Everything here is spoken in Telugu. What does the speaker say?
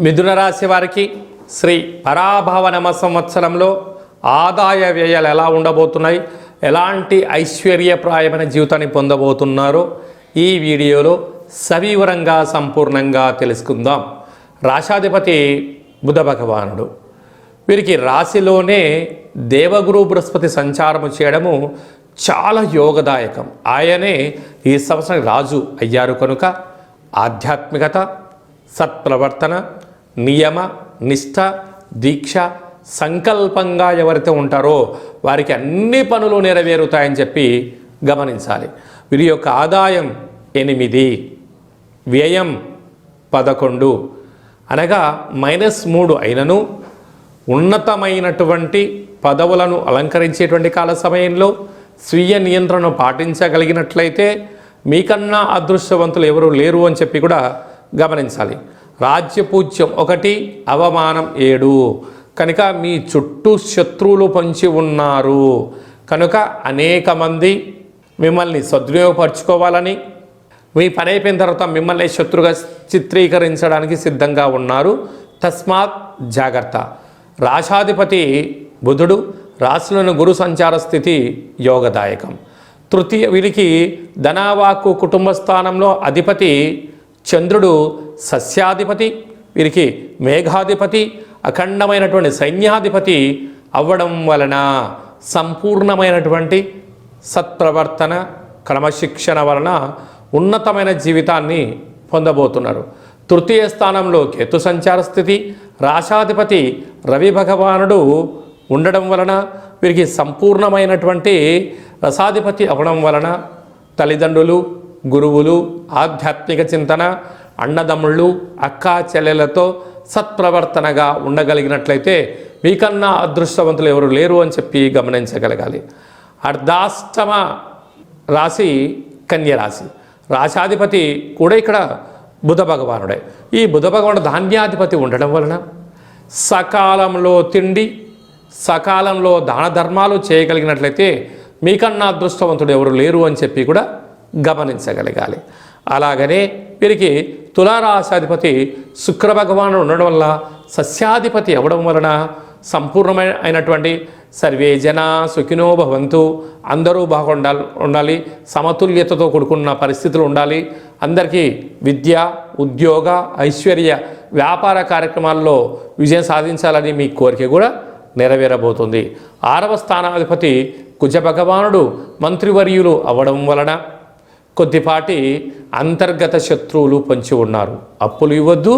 మిథున రాశి వారికి శ్రీ పరాభవ నమ సంవత్సరంలో ఆదాయ వ్యయాలు ఎలా ఉండబోతున్నాయి, ఎలాంటి ఐశ్వర్యప్రాయమైన జీవితాన్ని పొందబోతున్నారో ఈ వీడియోలో సవివరంగా సంపూర్ణంగా తెలుసుకుందాం. రాశాధిపతి బుధ భగవానుడు. వీరికి రాశిలోనే దేవగురు బృహస్పతి సంచారము చేయడము చాలా యోగదాయకం. ఆయనే ఈ సంవత్సరం రాజు అయ్యారు కనుక ఆధ్యాత్మికత, సత్ప్రవర్తన, నియమ నిష్ఠ, దీక్ష, సంకల్పంగా ఎవరైతే ఉంటారో వారికి అన్ని పనులు నెరవేరుతాయని చెప్పి గమనించాలి. వీరి యొక్క ఆదాయం 8, వ్యయం 11 అనగా -3 అయినను ఉన్నతమైనటువంటి పదవులను అలంకరించేటువంటి కాల సమయంలో స్వీయ నియంత్రణను పాటించగలిగినట్లయితే మీకన్నా అదృష్టవంతులు ఎవరు లేరు అని చెప్పి కూడా గమనించాలి. రాజ్యపూజ్యం 1, అవమానం 7 కనుక మీ చుట్టూ శత్రువులు పొంచి ఉన్నారు కనుక అనేక మంది మిమ్మల్ని సద్వినియోగపరచుకోవాలని, మీ పని అయిపోయిన తర్వాత మిమ్మల్ని శత్రుగా చిత్రీకరించడానికి సిద్ధంగా ఉన్నారు. తస్మాత్ జాగ్రత్త. రాశాధిపతి బుధుడు, రాశిలోని గురు సంచార స్థితి యోగదాయకం. తృతీయ వీరికి ధనవాక్కు కుటుంబ స్థానంలో అధిపతి చంద్రుడు సస్యాధిపతి, వీరికి మేఘాధిపతి, అఖండమైనటువంటి సైన్యాధిపతి అవ్వడం వలన సంపూర్ణమైనటువంటి సత్ప్రవర్తన, క్రమశిక్షణ వలన ఉన్నతమైన జీవితాన్ని పొందబోతున్నారు. తృతీయ స్థానంలో కేతు సంచార స్థితి, రాశాధిపతి రవి భగవానుడు ఉండడం వలన వీరికి సంపూర్ణమైనటువంటి రసాధిపతి అవ్వడం వలన తల్లిదండ్రులు, గురువులు, ఆధ్యాత్మిక చింతన, అన్నదమ్ముళ్ళు, అక్కా చెల్లెలతో సత్ప్రవర్తనగా ఉండగలిగినట్లయితే మీకన్నా అదృష్టవంతులు ఎవరు లేరు అని చెప్పి గమనించగలగాలి. అర్ధాష్టమ రాశి కన్యరాశి. రాశాధిపతి కూడా ఇక్కడ బుధ భగవానుడే. ఈ బుధ భగవానుడు ధాన్యాధిపతి ఉండడం వలన సకాలంలో తిండి, సకాలంలో దాన ధర్మాలు చేయగలిగినట్లయితే మీకన్నా అదృష్టవంతుడు ఎవరు లేరు అని చెప్పి కూడా గమనించగలగాలి. అలాగనే వీరికి తులారాశాధిపతి శుక్ర భగవానుడు ఉండడం వల్ల సస్యాధిపతి అవ్వడం వలన సంపూర్ణమైనటువంటి సర్వే జన సుఖినో భవంతు, అందరూ ఉండాలి, సమతుల్యతతో కూడుకున్న పరిస్థితులు ఉండాలి, అందరికీ విద్య, ఉద్యోగ, ఐశ్వర్య, వ్యాపార కార్యక్రమాల్లో విజయం సాధించాలని మీ కోరిక కూడా నెరవేరబోతుంది. 6వ స్థానాధిపతి కుజ భగవానుడు మంత్రివర్యులు అవ్వడం వలన కొద్దిపాటి అంతర్గత శత్రువులు పొంచి ఉన్నారు. అప్పులు ఇవ్వద్దు,